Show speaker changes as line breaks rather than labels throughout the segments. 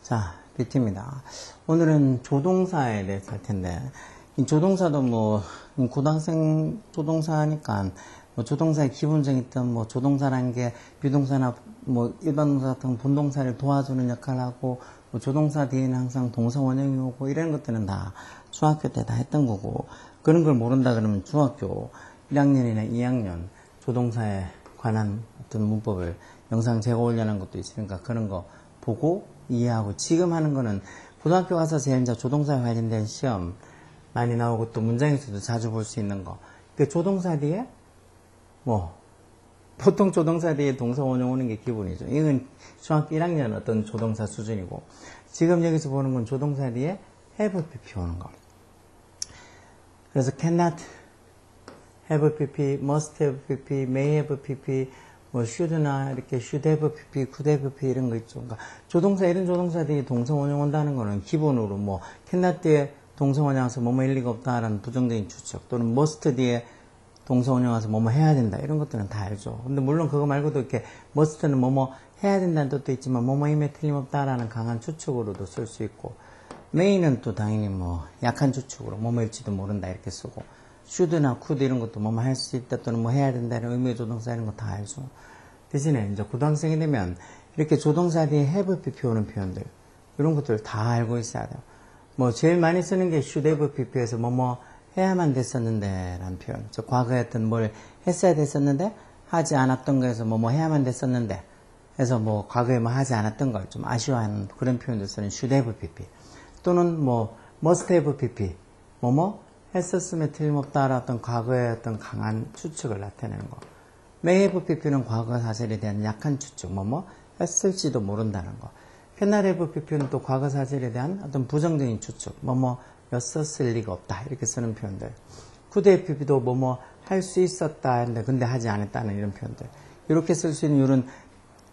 자, 뷰티입니다. 오늘은 조동사에 대해서 할 텐데, 이 조동사도 뭐, 고등학생 조동사니까, 뭐 조동사의 기본적인 어떤 뭐 조동사라는 게 비동사나 뭐 일반 동사 같은 본동사를 도와주는 역할을 하고, 뭐 조동사 뒤에는 항상 동사 원형이 오고, 이런 것들은 다 중학교 때 다 했던 거고, 그런 걸 모른다 그러면 중학교 1학년이나 2학년 조동사에 관한 어떤 문법을 영상 제가 올려놓은 것도 있으니까 그런 거 보고 이해하고, 지금 하는 거는 고등학교 가서 제일 이제 조동사에 관련된 시험 많이 나오고 또 문장에서도 자주 볼 수 있는 거. 그 조동사 뒤에 뭐 보통 조동사 뒤에 동사 원형 오는 게 기본이죠. 이건 중학교 1학년 어떤 조동사 수준이고, 지금 여기서 보는 건 조동사 뒤에 have pp 오는 거. 그래서 cannot have pp, must have pp, may have pp, 뭐 should나 이렇게 should have pp, could have pp 이런 거 있죠. 그러니까 조동사, 이런 조동사 뒤에 동사 원형 온다는 거는 기본으로 뭐 cannot 뒤에 동사 원형 와서 뭐뭐 일 리가 없다라는 부정적인 추측, 또는 must 뒤에 동사 원형 와서 뭐뭐 해야 된다, 이런 것들은 다 알죠. 근데 물론 그거 말고도 이렇게 must는 뭐뭐 해야 된다는 뜻도 있지만 뭐뭐임에 틀림없다라는 강한 추측으로도 쓸 수 있고, may는 또 당연히 뭐 약한 추측으로 뭐뭐일지도 모른다 이렇게 쓰고, should나 could 이런 것도 뭐뭐 할 수 있다 또는 뭐 해야 된다는 의미의 조동사 이런 거 다 알죠. 대신에 이제 고등학생이 되면 이렇게 조동사 뒤에 have pp 오는 표현들, 이런 것들 다 알고 있어야 돼요. 뭐 제일 많이 쓰는 게 should have pp에서 뭐뭐 해야만 됐었는데 라는 표현. 저 과거에 어떤 뭘 했어야 됐었는데 하지 않았던 거에서 뭐뭐 해야만 됐었는데 해서 뭐 과거에 뭐 하지 않았던 걸 좀 아쉬워하는 그런 표현들 쓰는 should have pp, 또는 뭐 must have pp, 뭐뭐 했었음에 틀림없다라 어떤 과거의 어떤 강한 추측을 나타내는 거. may have pp는 과거 사실에 대한 약한 추측, 뭐뭐 했을지도 모른다는 거. cannot have pp는 또 과거 사실에 대한 어떤 부정적인 추측, 뭐뭐 였었을 리가 없다 이렇게 쓰는 표현들. could have pp도 뭐뭐 할 수 있었다 했는데 근데 하지 않았다는 이런 표현들. 이렇게 쓸 수 있는 이런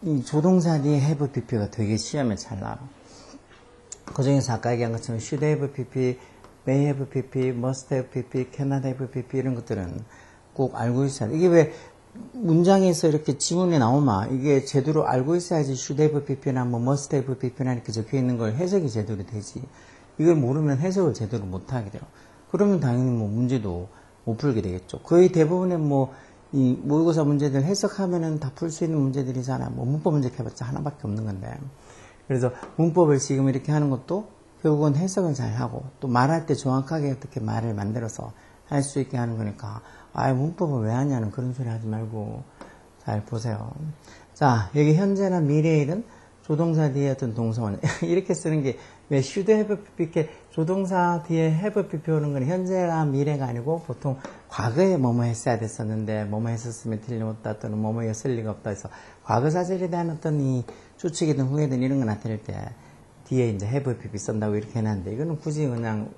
이 조동사 뒤에 have pp가 되게 시험에 잘 나와요. 그 중에서 아까 얘기한 것처럼 should have pp, may have pp, must have pp, cannot have pp 이런 것들은 꼭 알고 있어야 돼. 이게 왜 문장에서 이렇게 지문에 나오면 이게 제대로 알고 있어야지 should have pp나 뭐 must have pp나 이렇게 적혀 있는 걸 해석이 제대로 되지. 이걸 모르면 해석을 제대로 못하게 돼요. 그러면 당연히 뭐 문제도 못 풀게 되겠죠. 거의 대부분의 뭐 이 모의고사 문제들 해석하면은 다 풀 수 있는 문제들이잖아요. 뭐 문법 문제 해봤자 하나밖에 없는 건데. 그래서 문법을 지금 이렇게 하는 것도 결국은 해석을 잘 하고 또 말할 때 정확하게 어떻게 말을 만들어서 할 수 있게 하는 거니까, 아, 문법을 왜 하냐는 그런 소리 하지 말고 잘 보세요. 자, 여기 현재나 미래의 일은 조동사 뒤에 어떤 동사원 이렇게 쓰는 게 왜 should have pp 이렇게 조동사 뒤에 have pp 오는 건 현재가 미래가 아니고 보통 과거에 뭐뭐 했어야 됐었는데 뭐뭐 했었으면 틀림없다 또는 뭐뭐였을 리가 없다 해서 과거 사실에 대한 어떤 이 추측이든 후회든 이런 거 나타낼 때 뒤에 이제 have pp 쓴다고 이렇게 해놨는데, 이거는 굳이 그냥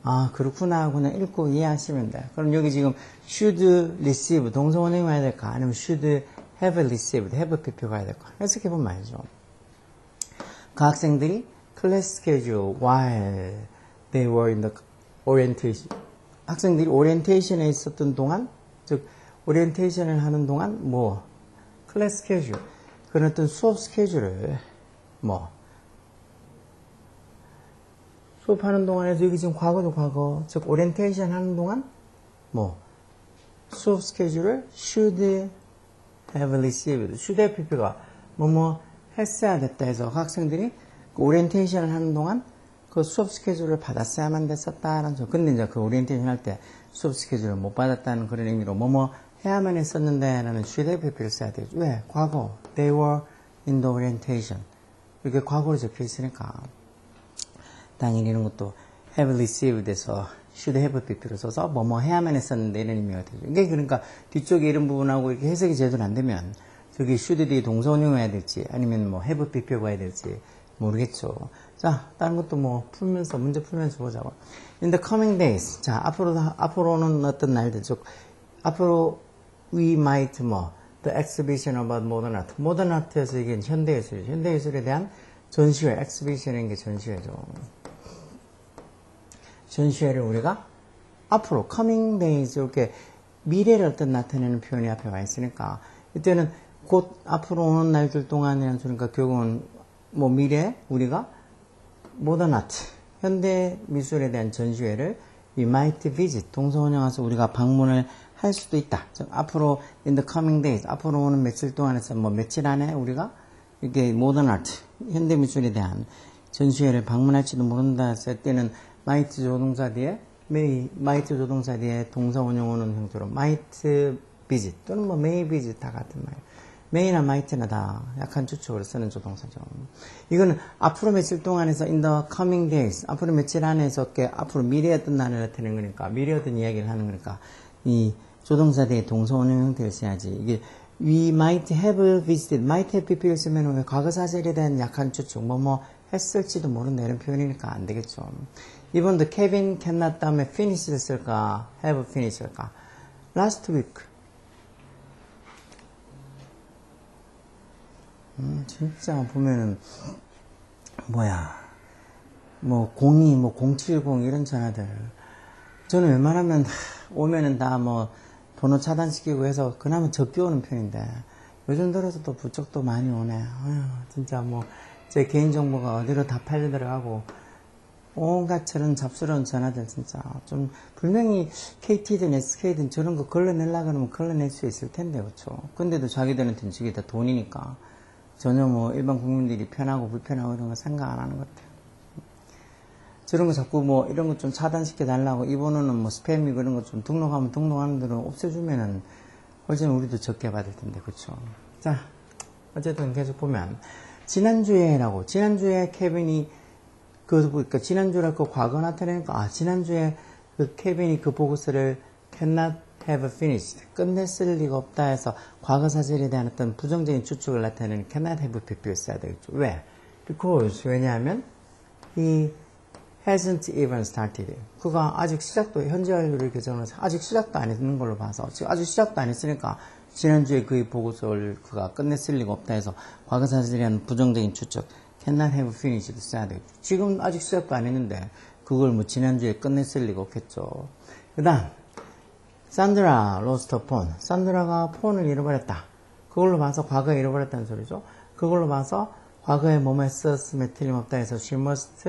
아 그렇구나 그냥 읽고 이해하시면 돼요. 그럼 여기 지금 should receive 동사 원형이 와야 될까 아니면 should have received have pp가 와야 될까, 해석해보면 알죠. 그 학생들이 class schedule while they were in the orientation, 학생들이 오리엔테이션에 있었던 동안, 즉 오리엔테이션을 하는 동안 뭐 클래스 스케줄, 그런 어떤 수업 스케줄을 뭐 수업하는 동안에서 여기 지금 과거죠. 과거, 즉 오리엔테이션 하는 동안 뭐 수업 스케줄을 should have received, should have pp가 뭐뭐 했어야 됐다 해서 학생들이 그 오리엔테이션을 하는 동안 그 수업 스케줄을 받았어야만 됐었다라는 점. 근데 이제 그 오리엔테이션 할 때 수업 스케줄을 못 받았다는 그런 의미로 뭐뭐 해야만 했었는데 라는 should have pp를 써야 되죠. 왜? 과거. They were in the orientation. 이렇게 과거로 적혀 있으니까 당연히 이런 것도 have received에서 should have pp를 써서 뭐뭐 해야만 했었는데 이런 의미가 되죠. 이게 그러니까 뒤쪽에 이런 부분하고 이렇게 해석이 제대로 안 되면 저기 should 뒤에 동사 원형이 와야 될지 아니면 뭐 have pp가 와야 될지 모르겠죠. 자, 다른 것도 뭐 풀면서, 문제 풀면서 보자고. In the coming days. 자, 앞으로는 어떤 날들, 즉, 앞으로 we might 뭐, the exhibition about modern art. modern art에서 이게 현대예술이죠. 현대예술에 대한 전시회, exhibition인 게 전시회죠. 전시회를 우리가 앞으로, coming days, 이렇게 미래를 어떤 나타내는 표현이 앞에 와 있으니까, 이때는 곧 앞으로 오는 날들 동안이라는 소리니까 결국은 뭐 미래에 우리가 modern art, 현대 미술에 대한 전시회를 we might visit, 동서원형에서 우리가 방문을 할 수도 있다. 즉, 앞으로 in the coming days, 앞으로 오는 며칠 동안에서 뭐 며칠 안에 우리가 이렇게 modern art, 현대 미술에 대한 전시회를 방문할지도 모른다 했을 때는 might 조동사 뒤에 might 조동사 뒤에 동사 원형 오는 형태로 might visit 또는 뭐 may visit 다 같은 말. may나 might나 다 약한 추측으로 쓰는 조동사죠. 이거는 앞으로 며칠 동안에서 in the coming days, 앞으로 며칠 안에서 앞으로 미래에 어떤 날을 나타내는 거니까 미래에 어떤 이야기를 하는 거니까 이 조동사 뒤에 동사 원형 형태를 써야지. 이게 we might have visited, might have pp를 쓰면 왜 과거 사실에 대한 약한 추측 뭐뭐 했을지도 모른다 이런 표현이니까 안 되겠죠. 이번도 Kevin cannot 다음에 finish를 쓸까 have finish일까. last week 진짜 보면은 뭐 02, 뭐 070 이런 전화들 저는 웬만하면 오면은 다 뭐 번호 차단시키고 해서 그나마 적게 오는 편인데 요즘 들어서 또 부쩍 또 많이 오네. 아휴, 진짜 뭐 제 개인정보가 어디로 다 팔려 들어가고 온갖 저런 잡스러운 전화들 진짜 좀 분명히 KT든 SK든 저런 거 걸러내려고 그러면 걸러낼 수 있을 텐데 그렇죠. 근데도 자기들한테는 저게 다 돈이니까 전혀 뭐 일반 국민들이 편하고 불편하고 이런 거 생각 안 하는 것 같아요. 저런 거 자꾸 뭐 이런 거 좀 차단시켜 달라고 이 번호는 뭐 스팸이고 이런 거 좀 등록하면 등록하는 대로 없애주면은 훨씬 우리도 적게 받을 텐데 그렇죠. 자 어쨌든 계속 보면 지난주에 케빈이 그러니까 지난주랄 과거 나타내니까 지난주에 그 케빈이 그 보고서를 cannot have finished 끝냈을 리가 없다 해서 과거 사실에 대한 어떤 부정적인 추측을 나타내는 cannot have pp를 써야 되겠죠. 왜? because 왜냐하면 he hasn't even started. 그가 아직 시작도 현재 완료를 개정해서 아직 시작도 안 했는 걸로 봐서 지금 아직 시작도 안 했으니까 지난주에 그의 보고서를 그가 끝냈을 리가 없다 해서 과거 사실에 대한 부정적인 추측 cannot have finish도 써야 되겠죠. 지금 아직 시작도 안 했는데 그걸 뭐 지난주에 끝냈을 리가 없겠죠. 그 다음 산드라 lost a phone. 산드라가 폰을 잃어버렸다. 그걸로 봐서 과거에 잃어버렸다는 소리죠. 그걸로 봐서 과거에 뭐뭐 했었음에 틀림없다 해서 she must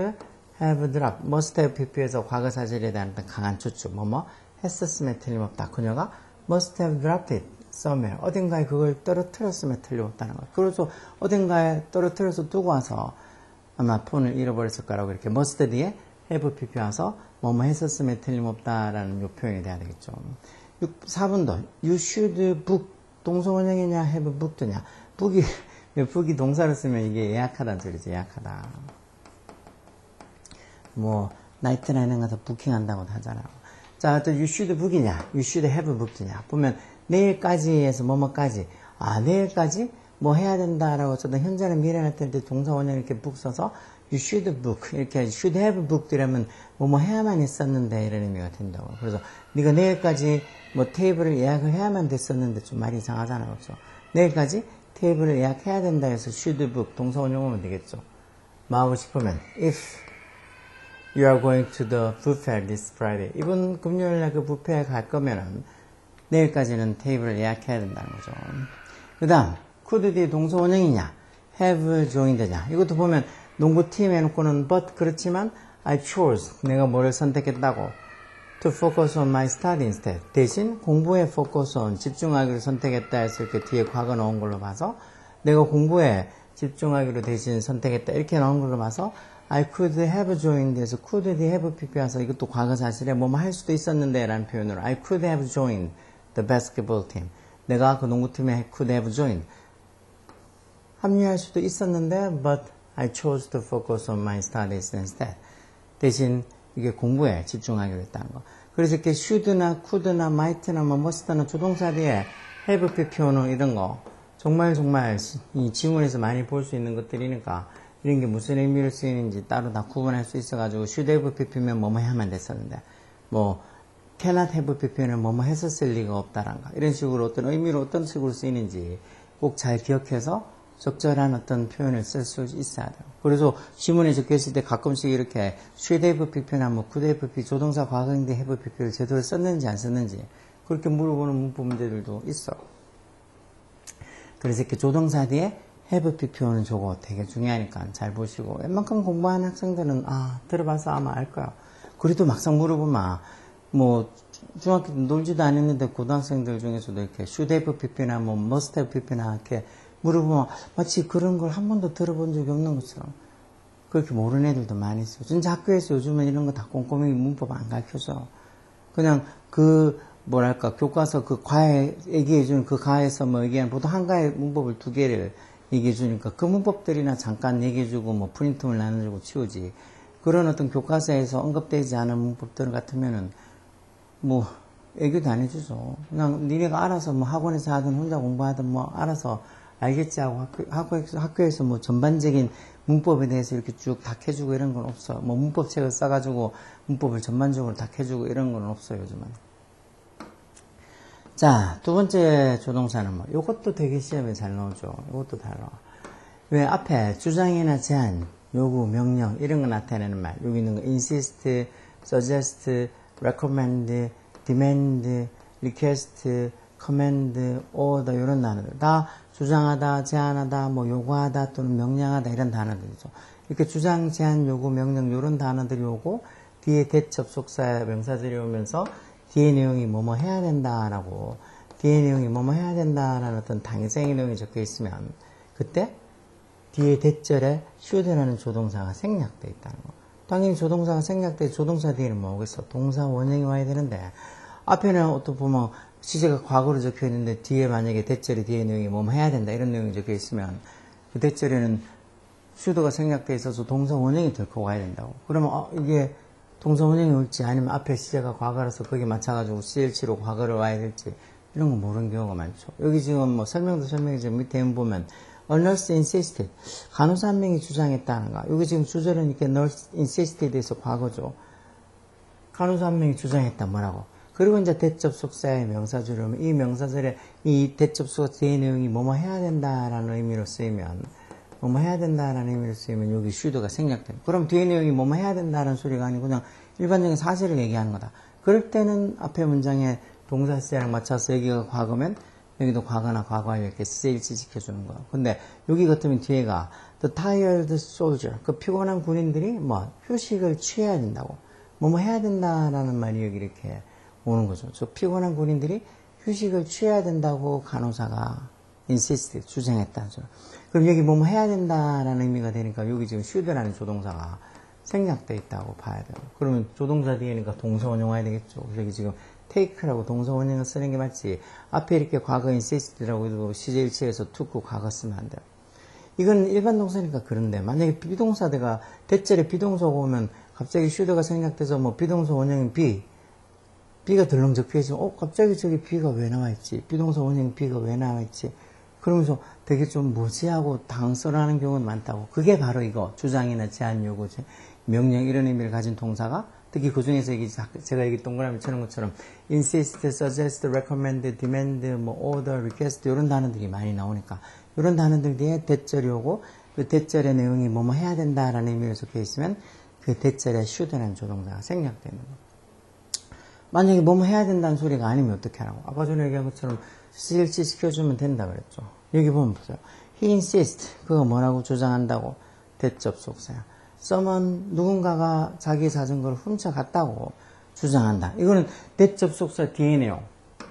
have dropped. must have pp에서 과거 사실에 대한 강한 추측 뭐뭐 했었음에 틀림없다. 그녀가 must have dropped it somewhere. 어딘가에 그걸 떨어뜨렸음에 틀림없다는 거예요. 그래서 어딘가에 떨어뜨려서 두고 와서 아마 폰을 잃어버렸을 거라고 이렇게 must 뒤에 have pp 와서 뭐뭐 했었음에 틀림없다라는 요 표현이 돼야 되겠죠. 4번도 you should book 동서원형이냐 have booked냐. book이 동사를 쓰면 이게 예약하다는 소리죠. 예약하다. 뭐 나이트라이닝 가서 부킹한다고도 하잖아요. 자, 또 you should book이냐 you should have booked냐. 보면 내일까지에서 뭐뭐까지 내일까지 뭐 해야 된다라고 써도 현재는 미래를 할 때 동사 원형 이렇게 book 써서 you should book 이렇게 should have booked 이러면 뭐뭐 해야만 했었는데 이런 의미가 된다고. 그래서 네가 내일까지 뭐 테이블을 예약을 해야만 됐었는데 좀 말이 이상하잖아요. 그렇죠? 내일까지 테이블을 예약해야 된다 해서 should book 동사 원형 오면 되겠죠. 뭐 하고 싶으면 if you are going to the buffet this Friday. 이번 금요일날 그 뷔페에 갈 거면은 내일까지는 테이블을 예약해야 된다는 거죠. 그 다음 could 뒤에 동사 원형이냐 have joined냐. 이것도 보면 농구팀 해놓고는 but 그렇지만 I chose 내가 뭐를 선택했다고 to focus on my study instead. 대신 공부에 focus on 집중하기를 선택했다 했을 때 뒤에 과거 넣은 걸로 봐서 내가 공부에 집중하기로 대신 선택했다 이렇게 나온 걸로 봐서 I could have joined 에서 could have pp 와서 이것도 과거 사실에 뭐뭐 할 수도 있었는데 라는 표현으로 I could have joined the basketball team. 내가 그 농구팀에 could have joined 합류할 수도 있었는데 but I chose to focus on my studies instead. 대신 이게 공부에 집중하기로 했다는 거. 그래서 이렇게 should나 could나 might나 뭐 must나 조동사 뒤에 have pp는 이런 거 정말 이 지문에서 많이 볼 수 있는 것들이니까 이런 게 무슨 의미를 쓰이는지 따로 다 구분할 수 있어가지고 should have pp면 뭐뭐 해야만 됐었는데 뭐 cannot have pp는 뭐뭐 했었을 리가 없다라는 거. 이런 식으로 어떤 의미로 어떤 식으로 쓰이는지 꼭 잘 기억해서 적절한 어떤 표현을 쓸 수 있어야 돼요. 그래서 지문에 적혀있을 때 가끔씩 이렇게 should have pp나 뭐 could have pp 조동사 과거인데 have pp를 제대로 썼는지 안 썼는지 그렇게 물어보는 문법 문제들도 있어. 그래서 이렇게 조동사 뒤에 have PPO는 저거 되게 중요하니까 잘 보시고, 웬만큼 공부하는 학생들은, 들어봐서 아마 알 거야. 그래도 막상 물어보면, 뭐, 중학교 때 놀지도 않았는데 고등학생들 중에서도 이렇게 should have PP나 뭐 must have PP나 이렇게 물어보면 마치 그런 걸 한 번도 들어본 적이 없는 것처럼 그렇게 모르는 애들도 많이 있어요. 진짜 학교에서 요즘은 이런 거 다 꼼꼼히 문법 안 가르쳐줘. 그냥 교과서 그 과에 얘기해주는 그 과에서 뭐 얘기하는 보통 한 과에 문법을 2개를 얘기해주니까 그 문법들이나 잠깐 얘기해주고 뭐 프린트물 나눠주고 치우지. 그런 어떤 교과서에서 언급되지 않은 문법들 같으면은 뭐 얘기도 안 해주죠. 그냥 니네가 알아서 뭐 학원에서 하든 혼자 공부하든 뭐 알아서 알겠지 하고 학교에서 뭐 전반적인 문법에 대해서 이렇게 쭉 다 해주고 이런 건 없어. 뭐 문법책을 써가지고 문법을 전반적으로 다 해주고 이런 건 없어요, 요즘은. 자, 두 번째 조동사는 뭐, 요것도 되게 시험에 잘 나오죠. 요것도 잘 나와. 왜 앞에 주장이나 제안, 요구, 명령, 이런 거 나타내는 말. 여기 있는 거, insist, suggest, recommend, demand, request, command, order, 이런 단어들. 다 주장하다, 제안하다, 뭐 요구하다 또는 명령하다 이런 단어들이죠. 이렇게 주장, 제안, 요구, 명령 이런 단어들이 오고 뒤에 대접속사 명사들이 오면서 뒤에 내용이 뭐뭐 해야 된다라고 뒤에 내용이 뭐뭐 해야 된다라는 어떤 당위성의 내용이 적혀 있으면 그때 뒤에 대절에 should라는 조동사가 생략되어 있다는 거. 당연히 조동사가 생략돼 조동사 뒤에는 뭐 오겠어? 동사 원형이 와야 되는데 앞에는 또 보면 시제가 과거로 적혀 있는데 뒤에 만약에 대절에 뒤에 내용이 뭐뭐 해야 된다 이런 내용이 적혀 있으면 그 대절에는 should가 생략돼 있어서 동사 원형이 들고 와야 된다고. 그러면 이게 동사 원형이 올지 아니면 앞에 시제가 과거라서 거기에 맞춰가지고 CLC로 과거를 와야 될지 이런 거 모르는 경우가 많죠. 여기 지금 뭐 설명이지만 밑에 보면 A nurse insisted. 간호사 한 명이 주장했다는 거. 여기 지금 주절은 이렇게 nurse insisted에서 과거죠. 간호사 한 명이 주장했다 뭐라고. 그리고 이제 대접속사의 명사절을 하면 이 명사절에 이 대접속사 뒤의 내용이 뭐뭐 해야 된다라는 의미로 쓰이면 뭐뭐 해야 된다라는 의미로 쓰이면 여기 should가 생략돼요. 그럼 뒤의 내용이 뭐뭐 해야 된다라는 소리가 아니고 그냥 일반적인 사실을 얘기하는 거다. 그럴 때는 앞에 문장에 동사 시제랑 맞춰서 여기가 과거면 여기도 과거나 과거에 이렇게 일치시켜주는 거야. 근데 여기 같으면 뒤에가 the tired soldier, 그 피곤한 군인들이 뭐 휴식을 취해야 된다고 뭐뭐 해야 된다라는 말이 여기 이렇게 오는 거죠. 저 피곤한 군인들이 휴식을 취해야 된다고 간호사가 insist, 주장했다죠. 그럼 여기 뭐뭐 해야 된다라는 의미가 되니까 여기 지금 should라는 조동사가 생략되어 있다고 봐야 돼요. 그러면 조동사 뒤에니까 동사 원형 와야 되겠죠. 그래서 여기 지금 take라고 동사 원형을 쓰는 게 맞지. 앞에 이렇게 과거 insist라고 해도 시제일치에서 took 과거 쓰면 안 돼요. 이건 일반 동사니까 그런데 만약에 비동사대가 대절에 비동사가 오면 갑자기 should가 생략돼서 뭐 비동사 원형인 B가 덜렁 적혀있으면 갑자기 저기 B가 왜 나와있지? 비동사 원형 B가 왜 나와있지? 그러면서 되게 좀 뭐지 하고 당황스러워하는 경우는 많다고. 그게 바로 이거 주장이나 제안 요구, 명령 이런 의미를 가진 동사가 특히 그 중에서 제가 여기 동그라미 쳐놓은 것처럼 insist, suggest, recommend, demand, 뭐 order, request 이런 단어들이 많이 나오니까 이런 단어들 뒤에 대절이 오고 그 대절의 내용이 뭐뭐 해야 된다라는 의미로 적혀 있으면 그 대절에 should라는 조동사가 생략되는 거. 만약에 뭐뭐 해야 된다는 소리가 아니면 어떻게 하라고? 아까 전에 얘기한 것처럼 CLC 시켜주면 된다 그랬죠. 여기 보면 보세요. He insist. 그거 뭐라고 주장한다고? 대접속사야. someone, 누군가가 자기 자전거를 훔쳐갔다고 주장한다. 이거는 대접속사 뒤에 내용.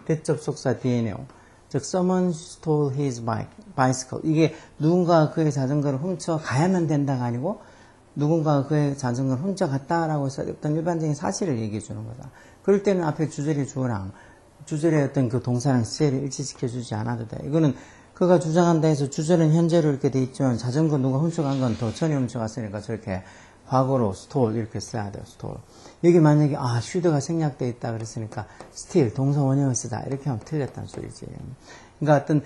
대접속사 뒤에 내용. 즉, someone stole his bicycle. 이게 누군가가 그의 자전거를 훔쳐가야만 된다가 아니고 누군가가 그의 자전거를 훔쳐갔다라고 해서 어떤 일반적인 사실을 얘기해 주는 거다. 그럴 때는 앞에 주절의 주어랑 주절의 어떤 그 동사랑 시제를 일치시켜 주지 않아도 돼. 이거는 그가 주장한다 해서 주절은 현재로 이렇게 돼 있지만 자전거 누가 훔쳐간 건 더 전에 훔쳐갔으니까 저렇게 과거로 stole 이렇게 써야 돼요. stole. 여기 만약에 should가 생략돼 있다 그랬으니까 still 동사 원형을 쓰다 이렇게 하면 틀렸다는 소리지. 그러니까 어떤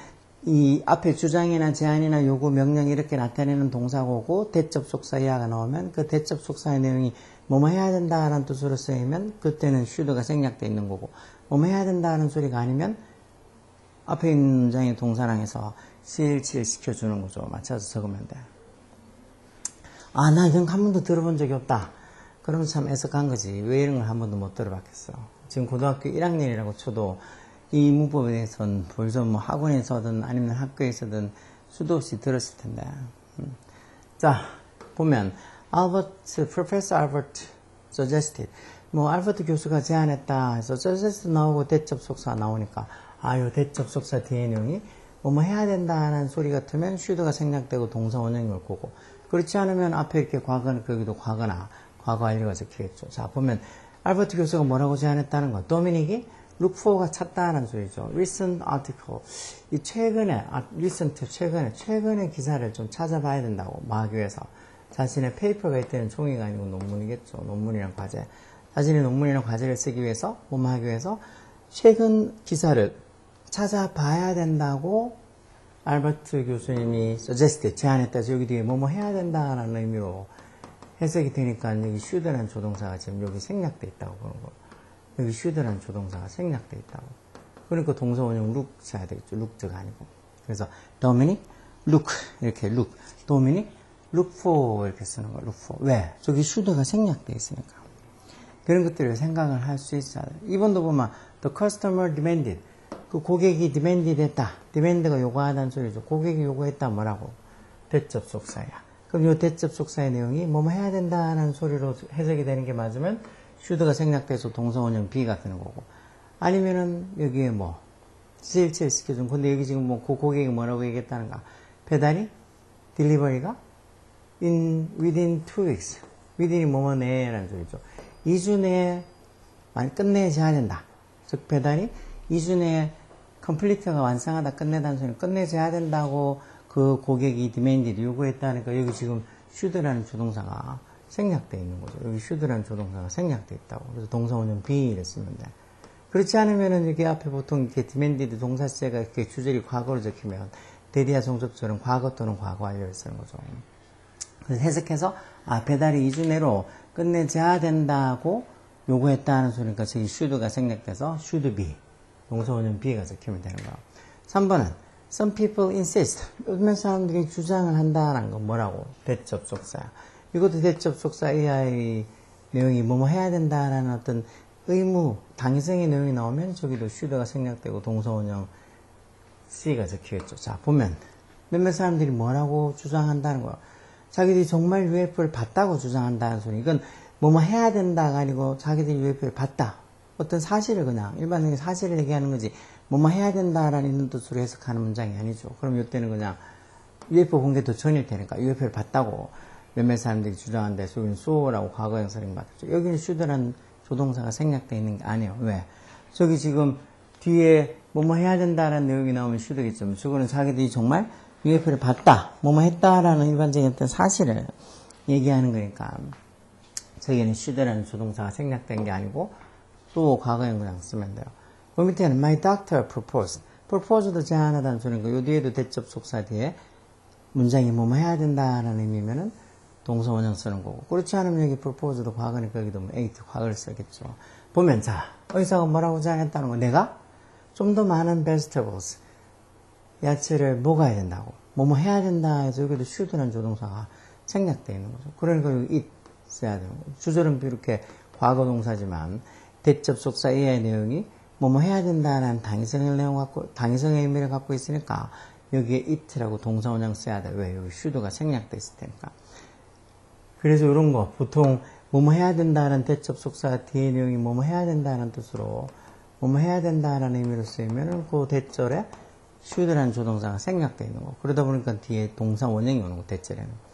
이 앞에 주장이나 제안이나 요구, 명령 이렇게 나타내는 동사가 오고 대접속사 이하가 나오면 그 대접속사의 내용이 뭐뭐 해야 된다라는 뜻으로 쓰이면 그때는 should가 생략돼 있는 거고 뭐뭐 해야 된다는 소리가 아니면 앞에 있는 문장의 동사랑에서 CLC를 시켜주는 거죠. 맞춰서 적으면 돼. 나 이런 거 한 번도 들어본 적이 없다. 그러면 참 애석한 거지. 왜 이런 걸 한 번도 못 들어봤겠어. 지금 고등학교 1학년이라고 쳐도 이 문법에 대해서는 벌써 뭐 학원에서든 아니면 학교에서든 수도 없이 들었을 텐데. 자, 보면 Professor Albert suggested. 뭐 알버트 교수가 제안했다 해서 suggest 나오고 대접속사 나오니까 요 대접속사 뒤에 내용이 뭐 해야 된다는 소리 같으면 should가 생략되고 동사 원형이 올 거고, 그렇지 않으면 앞에 이렇게 과거는 거기도 과거나 과거 완료가 적히겠죠. 자, 보면 알버트 교수가 뭐라고 제안했다는 거. 도미닉이 look for가 찾다라는 소리죠. recent article. 이 최근에, recent 최근의 기사를 좀 찾아봐야 된다고, 마교에서. 자신의 페이퍼가 있다는 종이가 아니고 논문이겠죠. 논문이랑 과제. 자신의 논문이랑 과제를 쓰기 위해서, 하기 위해서 최근 기사를 찾아봐야 된다고 알버트 교수님이 suggest, 제안했다. 여기 뒤에 뭐뭐 해야 된다라는 의미로 해석이 되니까 여기 should라는 조동사가 지금 여기 생략돼 있다고 그런 거. 여기 should라는 조동사가 생략돼 있다고. 그러니까 동사 원형 look 써야 되겠죠. look가 아니고. 그래서 Dominic, look 이렇게 look. Dominic, look for 이렇게 쓰는 거. look for. 왜? 저기 should가 생략돼 있으니까. 그런 것들을 생각을 할 수 있어야 돼. 2번도 보면 the customer demanded. 그 고객이 demanded 했다. demand가 요구하다는 소리죠. 고객이 요구했다 뭐라고? 대접속사야. 그럼 요 대접속사의 내용이 뭐뭐 해야 된다는 소리로 해석이 되는 게 맞으면 should가 생략돼서 동사 원형 B가 되는 거고, 아니면은 여기에 뭐 찔찔 시켜준. 근데 여기 지금 뭐 그 고객이 뭐라고 얘기했다는가? 배달이 delivery가 within 2 weeks. within이 뭐뭐 내라는 소리죠. 2주 내에 많이 끝내줘야 된다. 즉 배달이 2주 내에 complete가 완성하다 끝내다는 소리는 끝내줘야 된다고 그 고객이 demanded 요구했다니까 여기 지금 should라는 조동사가 생략되어 있는 거죠. 여기 should라는 조동사가 생략되어 있다고. 그래서 동사 원형 B를 쓰면 돼. 그렇지 않으면은 여기 앞에 보통 이렇게 demanded 동사체가 이렇게 주절이 과거로 적히면 대리와 종속절은 과거 또는 과거 완료를 쓰는 거죠. 그래서 해석해서 배달이 2주 내로 끝내줘야 된다고 요구했다는 소리니까 저기 should가 생략돼서 should be 동사 원형 B가 적히면 되는 거야. 3번은 some people insist. 몇몇 사람들이 주장을 한다는 건 뭐라고? 대접속사야. 이것도 대접속사 AI 내용이 뭐뭐 해야 된다라는 어떤 의무, 당위성의 내용이 나오면 저기도 should가 생략되고 동사 원형 C가 적히겠죠. 자, 보면 몇몇 사람들이 뭐라고 주장한다는 거야. 자기들이 정말 UFO를 봤다고 주장한다는 소리. 이건 뭐뭐 해야 된다가 아니고 자기들이 UFO를 봤다. 어떤 사실을 그냥 일반적인 사실을 얘기하는 거지 뭐뭐 해야 된다라는 뜻으로 해석하는 문장이 아니죠. 그럼 이때는 그냥 UFO 공개도 전일 테니까 UFO를 봤다고 몇몇 사람들이 주장한데 여기는 수호라고 과거형 설인 맞죠. 여기는 should라는 조동사가 생략되어 있는 게 아니에요. 왜? 저기 지금 뒤에 뭐뭐 해야 된다라는 내용이 나오면 should겠죠. 저거는 자기들이 정말 UFO를 봤다, 뭐뭐 했다라는 일반적인 어떤 사실을 얘기하는 거니까 저기는 should라는 조동사가 생략된 게 아니고 또 과거형 그냥 쓰면 돼요. 그 밑에는 my doctor proposed. proposed도 제안하다는 소리니까 요 뒤에도 대접속사 뒤에 문장이 뭐뭐 해야 된다라는 의미면은 동사 원형 쓰는 거고, 그렇지 않으면 여기 proposed도 과거니까 여기도 뭐 ate 과거를 쓰겠죠. 보면 자, 의사가 뭐라고 제안했다는 거, 내가 좀 더 많은 vegetables 야채를 먹어야 된다고 뭐뭐 해야 된다 해서 여기도 should라는 조동사가 생략되어 있는 거죠. 그러니까 여기 it 써야 되는 거죠. 주절은 이렇게 과거 동사지만 대접속사 AI 내용이 뭐뭐 해야 된다는 당위성의 의미를 갖고 있으니까 여기에 it라고 동사 원형 써야 돼. 왜? 여기 should가 생략돼 있을 테니까. 그래서 이런 거 보통 뭐뭐 해야 된다는 대접속사 뒤에 내용이 뭐뭐 해야 된다는 뜻으로 뭐뭐 해야 된다는 의미로 쓰이면은 그 대절에 should라는 조동사가 생략돼 있는 거. 그러다 보니까 뒤에 동사 원형이 오는 거, 대절에는.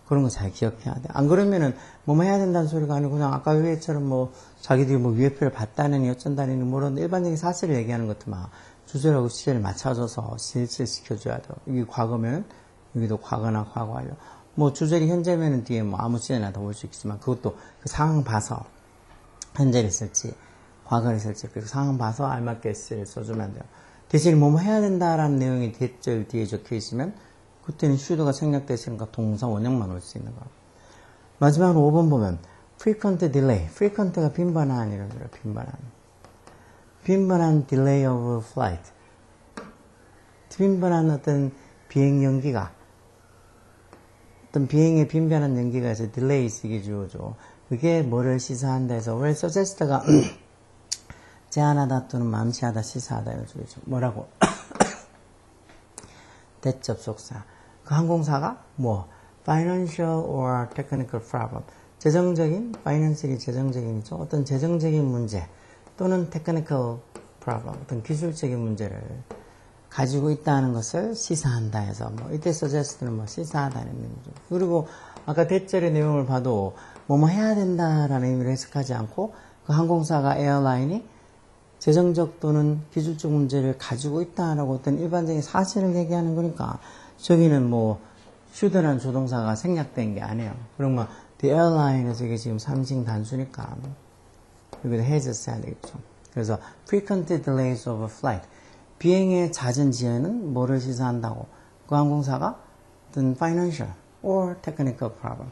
그런 거 잘 기억해야 돼. 안 그러면은 뭐뭐 해야 된다는 소리가 아니고 그냥 아까 위에처럼 뭐 자기들이 뭐 UFO를 봤다느니 어쩐다느니 뭐 이런 일반적인 사실을 얘기하는 것도만 주절하고 시제를 맞춰줘서 실질시켜줘야 돼요. 이게 과거면 여기도 과거나 과거 완료. 뭐 주절이 현재면은 뒤에 뭐 아무 시제나 다 올 수 있지만 그것도 그 상황 봐서 현재를 쓸지 과거를 쓸지 그 상황 봐서 알맞게 시제를 써주면 돼요. 대신 뭐뭐 해야 된다라는 내용이 대절 뒤에 적혀 있으면 그때는 should가 생략되어 있으니까 동사 원형만 올 수 있는 거예요. 마지막으로 5번 보면 frequent delay. frequent가 빈번한 이런 거예요. 빈번한 delay of flight. 빈번한 어떤 비행 연기가 어떤 비행의 빈번한 연기가 해서 delay 쓰기 주어죠. 그게 뭐를 시사한다 해서 well suggest가 제안하다 또는 맘시하다 시사하다 이런 소리죠. 뭐라고? 대접속사. 그 항공사가 뭐 financial or technical problem. 재정적인, financially 재정적인이죠. 어떤 재정적인 문제 또는 technical problem, 어떤 기술적인 문제를 가지고 있다는 것을 시사한다 해서 뭐 이때 suggest는 뭐 시사하다는 의미죠. 그리고 아까 대절의 내용을 봐도 뭐뭐 해야 된다라는 의미를 해석하지 않고 그 항공사가 에어라인이 재정적 또는 기술적 문제를 가지고 있다라고 어떤 일반적인 사실을 얘기하는 거니까 저기는 뭐 should라는 조동사가 생략된 게 아니에요. 그러면 the airline에서 이게 지금 3인 단수니까 여기도 has 써야 되겠죠. 그래서 frequent delays of a flight. 비행의 잦은 지연은 뭐를 시사한다고? 그 항공사가 어떤 financial or technical problem.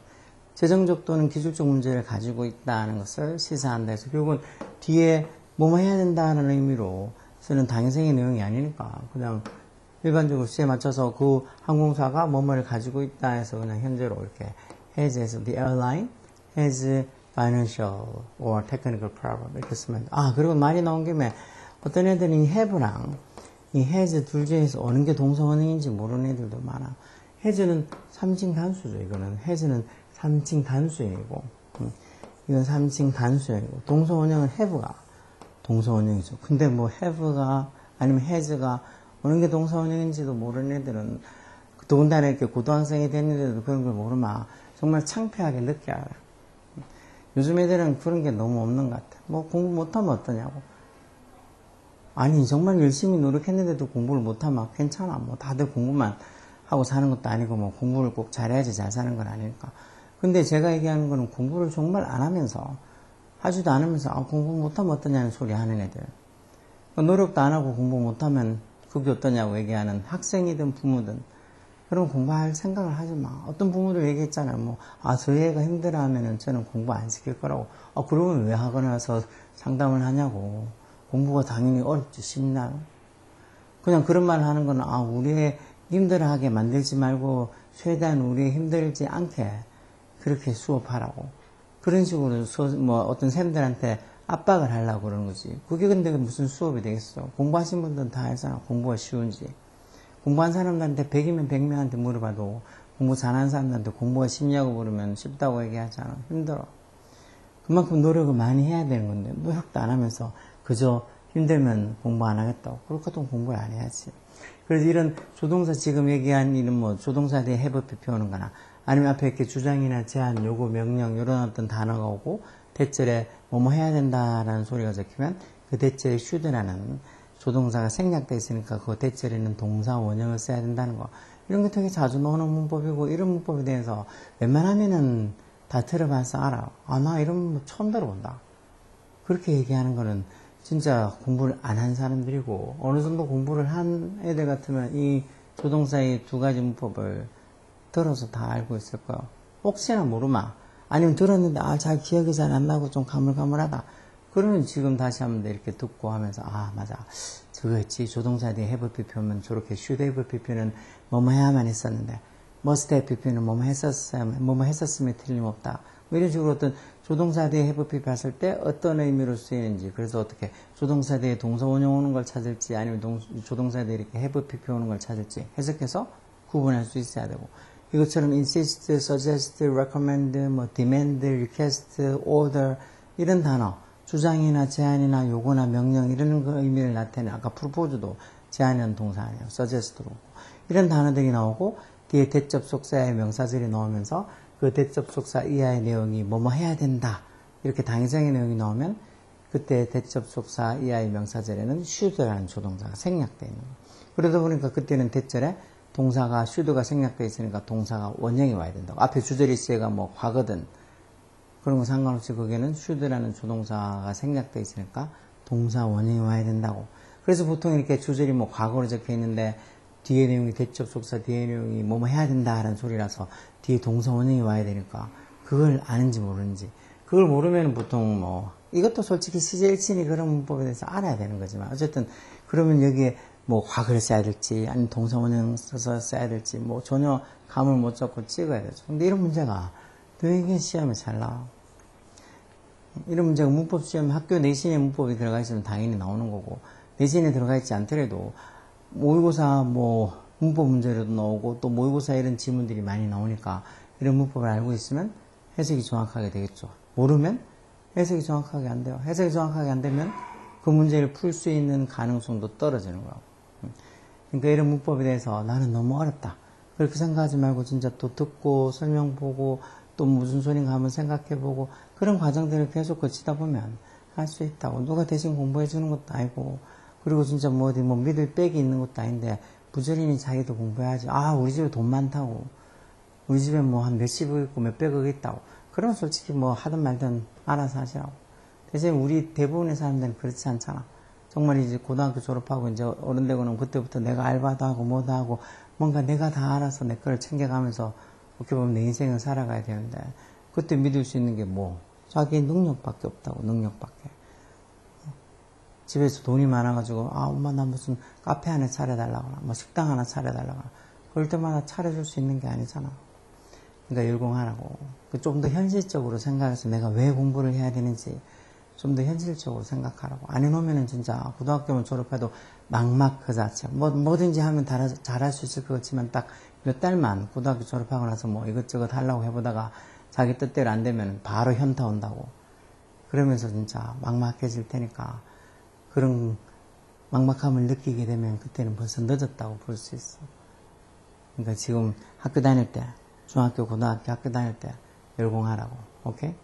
재정적 또는 기술적 문제를 가지고 있다는 것을 시사한다 해서 결국은 뒤에 뭐뭐 해야 된다는 의미로 쓰는 당위성의 내용이 아니니까 그냥 일반적으로 시에 맞춰서 그 항공사가 뭐뭐를 가지고 있다 해서 그냥 현재로 이렇게 has에서 the airline has financial or technical problem 이렇게 쓰면 그리고 말이 나온 김에 어떤 애들은 이 have랑 이 has 둘 중에서 어느 게 동사원형인지 모르는 애들도 많아. has는 3층 단수죠. 이거는 has는 3층 단수형이고 이건 3층 단수형이고 동사원형은 have가 동사원형이죠. 근데 뭐 have가 아니면 has가 어느 게 동사원형인지도 모르는 애들은 더군다나 이렇게 고등학생이 됐는데도 그런 걸 모르면 정말 창피하게 느껴요. 요즘 애들은 그런 게 너무 없는 것 같아. 뭐 공부 못하면 어떠냐고. 아니 정말 열심히 노력했는데도 공부를 못하면 괜찮아. 뭐 다들 공부만 하고 사는 것도 아니고 뭐 공부를 꼭 잘해야지 잘 사는 건 아니니까. 근데 제가 얘기하는 거는 공부를 정말 안 하면서 하지도 않으면서 공부 못하면 어떠냐는 소리 하는 애들. 노력도 안 하고 공부 못하면 그게 어떠냐고 얘기하는 학생이든 부모든 그럼 공부할 생각을 하지 마. 어떤 부모들 얘기했잖아요. 뭐, 저희 애가 힘들어 하면은 저는 공부 안 시킬 거라고. 그러면 왜 학원에서 상담을 하냐고. 공부가 당연히 어렵지, 쉽나요? 그냥 그런 말 하는 거는, 우리 애 힘들어하게 만들지 말고, 최대한 우리 애 힘들지 않게 그렇게 수업하라고. 그런 식으로 어떤 쌤들한테 압박을 하려고 그러는 거지. 그게 근데 무슨 수업이 되겠어. 공부하신 분들은 다 알잖아. 공부가 쉬운지. 공부한 사람들한테 100이면 100명한테 물어봐도 공부 잘하는 사람들한테 공부가 쉽냐고 물으면 쉽다고 얘기하잖아. 힘들어. 그만큼 노력을 많이 해야 되는 건데 노력도 안 하면서 그저 힘들면 공부 안 하겠다고. 그렇거든 공부를 안 해야지. 그래서 이런 조동사 지금 얘기한 이런 뭐 조동사에 대해 해부 표현하는 거나 아니면 앞에 이렇게 주장이나 제안, 요구, 명령 이런 어떤 단어가 오고 대절에 뭐뭐 해야 된다라는 소리가 적히면 그 대절에 should라는 조동사가 생략되어 있으니까 그 대절에는 동사 원형을 써야 된다는 거. 이런 게 되게 자주 나오는 문법이고 이런 문법에 대해서 웬만하면은 다 들어봐서 알아. 나 이런 문법 처음 들어본다. 그렇게 얘기하는 거는 진짜 공부를 안 한 사람들이고 어느 정도 공부를 한 애들 같으면 이 조동사의 두 가지 문법을 들어서 다 알고 있을 거야. 혹시나 모르마. 아니면 들었는데 잘 기억이 잘 안 나고 좀 가물가물하다. 그러면 지금 다시 한번 이렇게 듣고 하면서 맞아. 그거였지. 조동사에 대해 have pp는 저렇게 should have pp는 뭐뭐 해야만 했었는데 must have pp는 뭐뭐 했었으면 틀림없다. 뭐 이런 식으로 어떤 조동사에 대해 have pp 했을 때 어떤 의미로 쓰이는지 그래서 어떻게 조동사에 대해 동사 원형 오는 걸 찾을지 아니면 조동사에 대해 이렇게 have pp 오는 걸 찾을지 해석해서 구분할 수 있어야 되고 이것처럼 insist, suggest, recommend, demand, request, order 이런 단어 주장이나 제안이나 요구나 명령 이런 그 의미를 나타내는 아까 프로포즈도 제안이라는 동사 아니에요. suggest도 그렇고 이런 단어들이 나오고 뒤에 대접 속사의 명사절이 나오면서 그 대접 속사 이하의 내용이 뭐뭐 해야 된다 이렇게 당위성의 내용이 나오면 그때 대접 속사 이하의 명사절에는 should라는 조동사가 생략되어 있는 거예요. 그러다 보니까 그때는 대절에 동사가 should가 생략되어 있으니까 동사가 원형이 와야 된다고. 앞에 주절이 있어가 뭐 과거든 그런 거 상관없이 거기에는 should라는 조동사가 생략되어 있으니까 동사 원형이 와야 된다고. 그래서 보통 이렇게 주절이 뭐 과거로 적혀 있는데 뒤에 내용이 대접 속사 뒤에 내용이 뭐뭐 해야 된다라는 소리라서 뒤에 동사 원형이 와야 되니까 그걸 아는지 모르는지 그걸 모르면 보통 뭐 이것도 솔직히 시제일치니 그런 문법에 대해서 알아야 되는 거지만 어쨌든 그러면 여기에 뭐 과거를 써야 될지 아니면 동사 원형 써서 써야 될지 뭐 전혀 감을 못 잡고 찍어야 되죠. 근데 이런 문제가 되게 시험에 잘 나와. 이런 문제가 문법 시험 학교 내신에 문법이 들어가 있으면 당연히 나오는 거고 내신에 들어가 있지 않더라도 모의고사 뭐 문법 문제로도 나오고 또 모의고사 이런 지문들이 많이 나오니까 이런 문법을 알고 있으면 해석이 정확하게 되겠죠. 모르면 해석이 정확하게 안 돼요. 해석이 정확하게 안 되면 그 문제를 풀 수 있는 가능성도 떨어지는 거고. 그러니까 이런 문법에 대해서 나는 너무 어렵다. 그렇게 생각하지 말고 진짜 또 듣고 설명 보고 또 무슨 소린가 한번 생각해보고 그런 과정들을 계속 거치다 보면 할 수 있다고. 누가 대신 공부해 주는 것도 아니고 그리고 진짜 뭐 어디 뭐 믿을 백이 있는 것도 아닌데 부지런히 자기도 공부해야지. 아, 우리 집에 돈 많다고. 우리 집에 뭐 한 몇십억 있고 몇백억 있다고. 그럼 솔직히 뭐 하든 말든 알아서 하시라고. 대신 우리 대부분의 사람들은 그렇지 않잖아. 정말 이제 고등학교 졸업하고 이제 어른 되고는 그때부터 내가 알바도 하고 뭐도 하고 뭔가 내가 다 알아서 내 거를 챙겨가면서 어떻게 보면 내 인생을 살아가야 되는데 그때 믿을 수 있는 게 뭐 자기 능력밖에 없다고. 능력밖에. 집에서 돈이 많아가지고 아 엄마 나 무슨 카페 하나 차려달라거나 뭐 식당 하나 차려달라거나 그럴 때마다 차려줄 수 있는 게 아니잖아. 그러니까 열공하라고. 좀 더 현실적으로 생각해서 내가 왜 공부를 해야 되는지 좀 더 현실적으로 생각하라고. 안 해놓으면은 진짜 고등학교만 졸업해도 막막 그 자체. 뭐든지 하면 잘할 수 있을 것 같지만 딱 몇 달만 고등학교 졸업하고 나서 뭐 이것저것 하려고 해보다가 자기 뜻대로 안 되면 바로 현타 온다고. 그러면서 진짜 막막해질 테니까 그런 막막함을 느끼게 되면 그때는 벌써 늦었다고 볼 수 있어. 그러니까 지금 학교 다닐 때, 중학교, 고등학교 학교 다닐 때 열공하라고. 오케이?